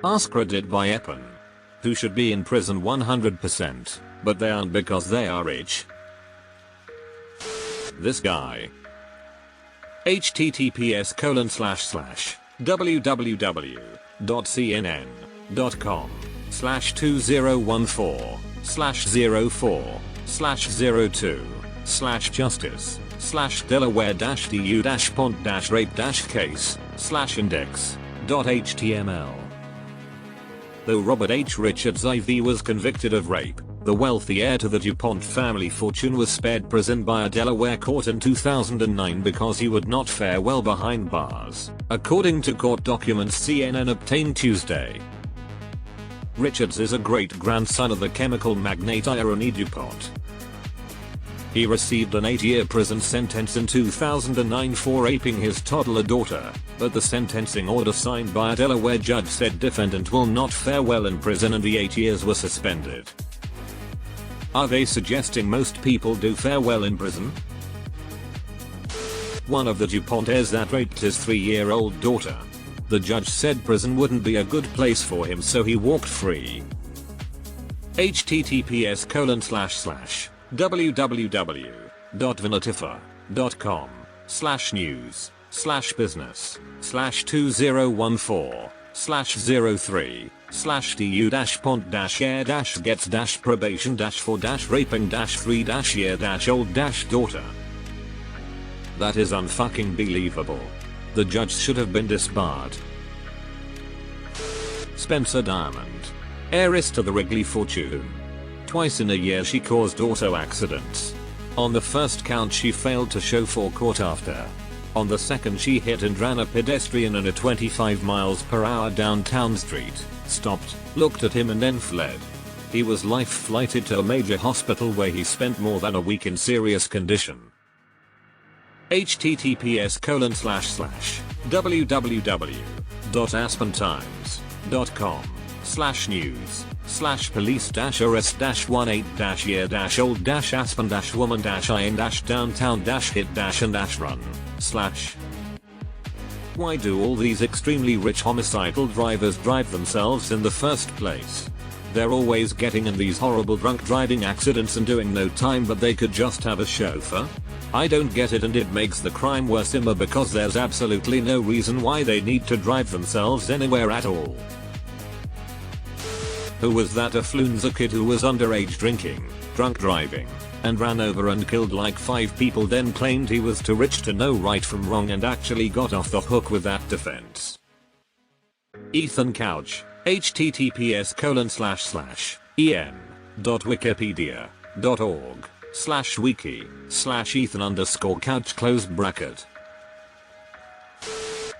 AskReddit by Eppin. Who should be in prison 100%, but they aren't because they are rich? This guy. https://www.cnn.com/2014/02/04/02/justice/delaware-du.pont-rape-case/index.html. Though Robert H. Richards IV was convicted of rape, the wealthy heir to the DuPont family fortune was spared prison by a Delaware court in 2009 because he would not fare well behind bars, according to court documents CNN obtained Tuesday. Richards is a great-grandson of the chemical magnate Irony DuPont. He received an 8-year prison sentence in 2009 for raping his toddler daughter, but the sentencing order signed by a Delaware judge said defendant will not fare well in prison and the 8 years were suspended. Are they suggesting most people do fare well in prison? One of the DuPont heirs that raped his 3-year-old daughter. The judge said prison wouldn't be a good place for him, so he walked free. https://www.vinatifa.com/news/business/2014/03/year-old-daughter. That is unfucking believable. The judge should have been disbarred. Spencer Diamond. Heiress to the Wrigley fortune. Twice in a year she caused auto accidents. On the first count she failed to show for court after. On the second she hit and ran a pedestrian in a 25 miles per hour downtown street, stopped, looked at him and then fled. He was life flighted to a major hospital where he spent more than a week in serious condition. https://www.aspen-times.com/news/police-arrest-1-8-year-old-aspen-woman-in-downtown-hit-and-run/ Why do all these extremely rich homicidal drivers drive themselves in the first place? They're always getting in these horrible drunk driving accidents and doing no time, but they could just have a chauffeur? I don't get it, and it makes the crime worse because there's absolutely no reason why they need to drive themselves anywhere at all. Who was that affluenza kid who was underage drinking, drunk driving, and ran over and killed like 5 people, then claimed he was too rich to know right from wrong and actually got off the hook with that defense? Ethan Couch. https://en.wikipedia.org/wiki/Ethan_Couch.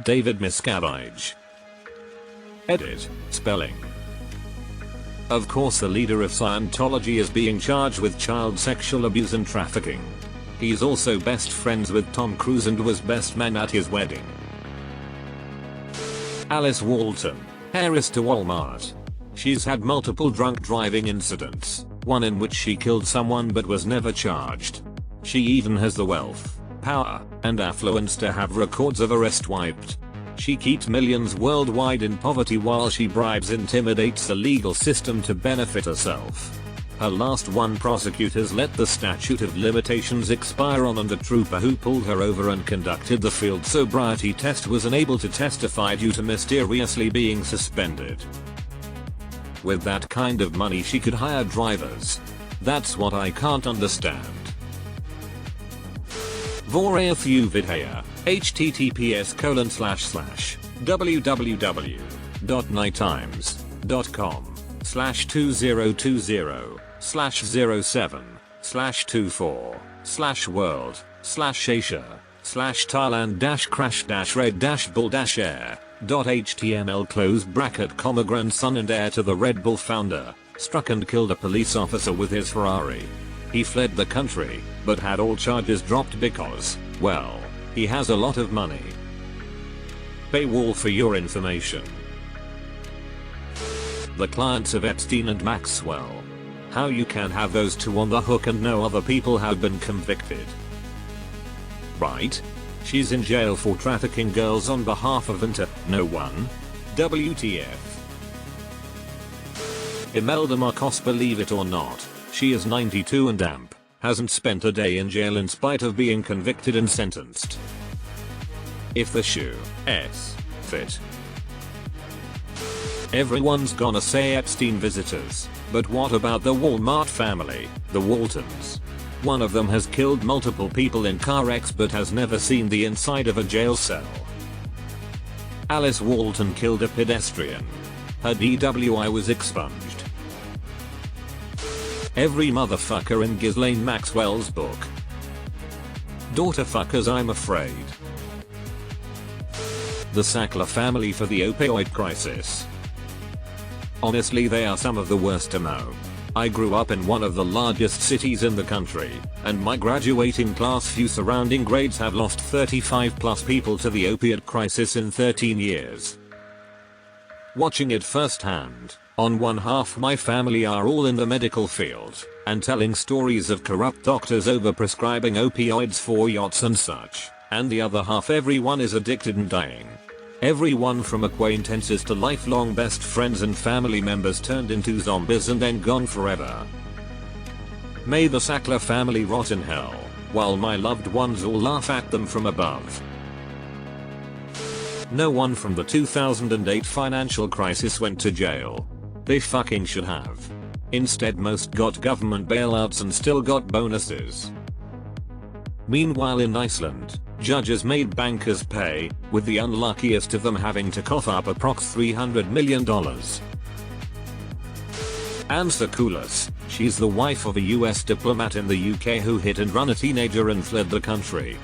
David Miscavige. Edit. Spelling. Of course the leader of Scientology is being charged with child sexual abuse and trafficking. He's also best friends with Tom Cruise and was best man at his wedding. Alice Walton. Heiress to Walmart. She's had multiple drunk driving incidents, one in which she killed someone but was never charged. She even has the wealth, power, and affluence to have records of arrest wiped. She keeps millions worldwide in poverty while she intimidates the legal system to benefit herself. Her last one, prosecutors let the statute of limitations expire on, and the trooper who pulled her over and conducted the field sobriety test was unable to testify due to mysteriously being suspended. With that kind of money she could hire drivers. That's what I can't understand. Theyre Vidhaya. https://www.nightimes.com/2020/007/24/world/asia/thailand-crash-red-bull-air.html grandson and heir to the Red Bull founder, struck and killed a police officer with his Ferrari. He fled the country, but had all charges dropped because, well, he has a lot of money. Paywall for your information. The clients of Epstein and Maxwell. How you can have those two on the hook and no other people have been convicted. Right? She's in jail for trafficking girls on behalf of no one. WTF. Imelda Marcos, believe it or not, she is 92 and amp, hasn't spent a day in jail in spite of being convicted and sentenced. If the shoe fit. Everyone's gonna say Epstein visitors, but what about the Walmart family, the Waltons? One of them has killed multiple people in car wrecks but has never seen the inside of a jail cell. Alice Walton killed a pedestrian. Her DWI was expunged. Every motherfucker in Ghislaine Maxwell's book. Daughter fuckers, I'm afraid. The Sackler family for the opioid crisis. Honestly, they are some of the worst to know. I grew up in one of the largest cities in the country, and my graduating class, few surrounding grades have lost 35 plus people to the opioid crisis in 13 years. Watching it firsthand, on one half my family are all in the medical field, and telling stories of corrupt doctors overprescribing opioids for yachts and such, and the other half everyone is addicted and dying. Everyone from acquaintances to lifelong best friends and family members turned into zombies and then gone forever. May the Sackler family rot in hell, while my loved ones all laugh at them from above. No one from the 2008 financial crisis went to jail. They fucking should have. Instead, most got government bailouts and still got bonuses. Meanwhile in Iceland, judges made bankers pay, with the unluckiest of them having to cough up approx $300 million. Anne Sakoulas, she's the wife of a US diplomat in the UK who hit and run a teenager and fled the country.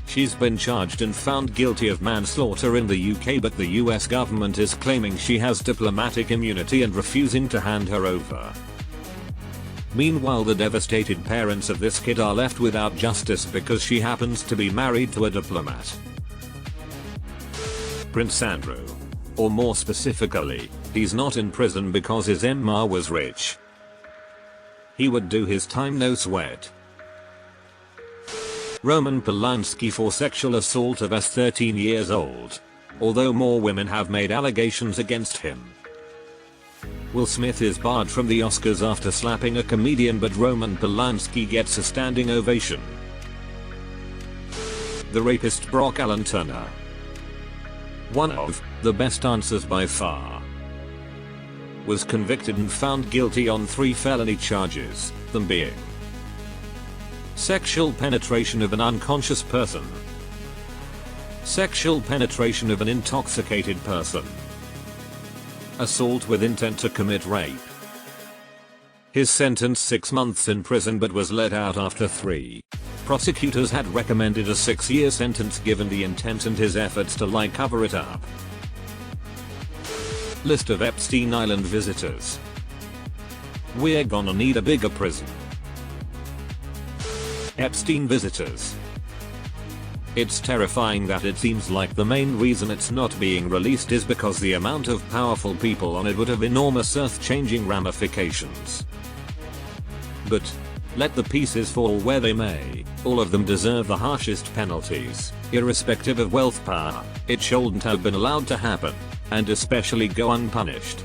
She's been charged and found guilty of manslaughter in the UK, but the US government is claiming she has diplomatic immunity and refusing to hand her over. Meanwhile, the devastated parents of this kid are left without justice because she happens to be married to a diplomat. Prince Andrew. Or more specifically, he's not in prison because his Emma was rich. He would do his time no sweat. Roman Polanski for sexual assault of us 13 years old. Although more women have made allegations against him. Will Smith is barred from the Oscars after slapping a comedian, but Roman Polanski gets a standing ovation. The rapist Brock Allen Turner. One of the best answers by far. Was convicted and found guilty on 3 felony charges, them being sexual penetration of an unconscious person, sexual penetration of an intoxicated person, assault with intent to commit rape. His sentence 6 months in prison but was let out after 3. Prosecutors had recommended a 6-year sentence given the intent and his efforts to lie cover it up. List of Epstein Island visitors. We're gonna need a bigger prison. Epstein visitors. It's terrifying that it seems like the main reason it's not being released is because the amount of powerful people on it would have enormous earth-changing ramifications. But let the pieces fall where they may, all of them deserve the harshest penalties, irrespective of wealth power. It shouldn't have been allowed to happen, and especially go unpunished.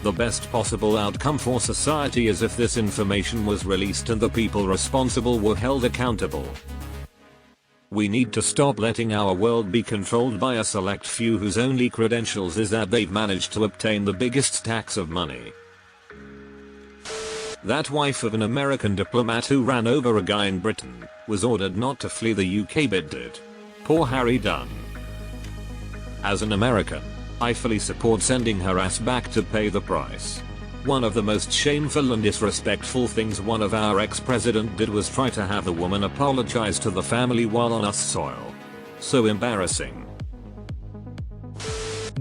The best possible outcome for society is if this information was released and the people responsible were held accountable. We need to stop letting our world be controlled by a select few whose only credentials is that they've managed to obtain the biggest stacks of money. That wife of an American diplomat who ran over a guy in Britain was ordered not to flee the UK but did. Poor Harry Dunn. As an American, I fully support sending her ass back to pay the price. One of the most shameful and disrespectful things one of our ex-president did was try to have the woman apologize to the family while on US soil. So embarrassing.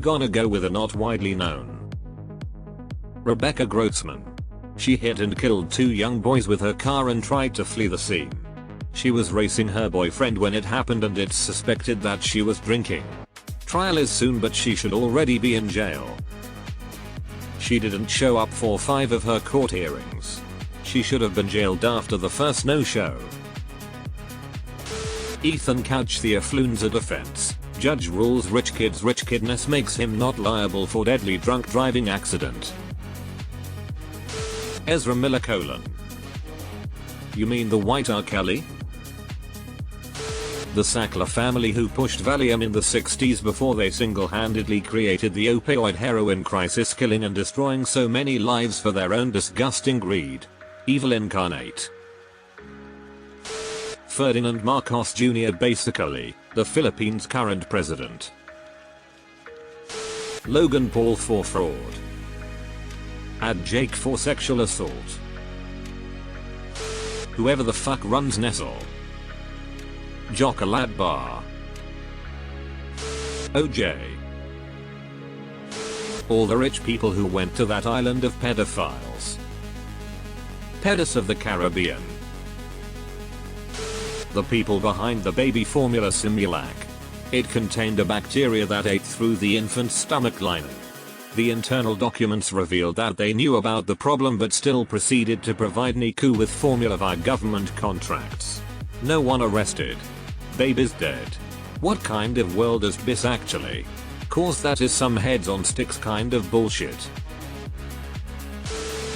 Gonna go with a not widely known. Rebecca Grotzman. She hit and killed 2 young boys with her car and tried to flee the scene. She was racing her boyfriend when it happened and it's suspected that she was drinking. Trial is soon, but she should already be in jail. She didn't show up for 5 of her court hearings. She should have been jailed after the first no-show. Ethan Couch, the Affluenza defense. Judge rules rich kidness makes him not liable for deadly drunk driving accident. Ezra Miller : You mean the white R. Kelly? The Sackler family who pushed Valium in the 60s before they single-handedly created the opioid heroin crisis, killing and destroying so many lives for their own disgusting greed. Evil incarnate. Ferdinand Marcos Jr. basically, the Philippines' current president. Logan Paul for fraud. Add Jake for sexual assault. Whoever the fuck runs Nestle. Jocolate Bar. OJ. All the rich people who went to that island of pedophiles. Pedis of the Caribbean. The people behind the baby formula Similac. It contained a bacteria that ate through the infant's stomach lining. The internal documents revealed that they knew about the problem but still proceeded to provide Niku with formula via government contracts. No one arrested. Baby's dead. What kind of world is this actually? Cause that is some heads on sticks kind of bullshit.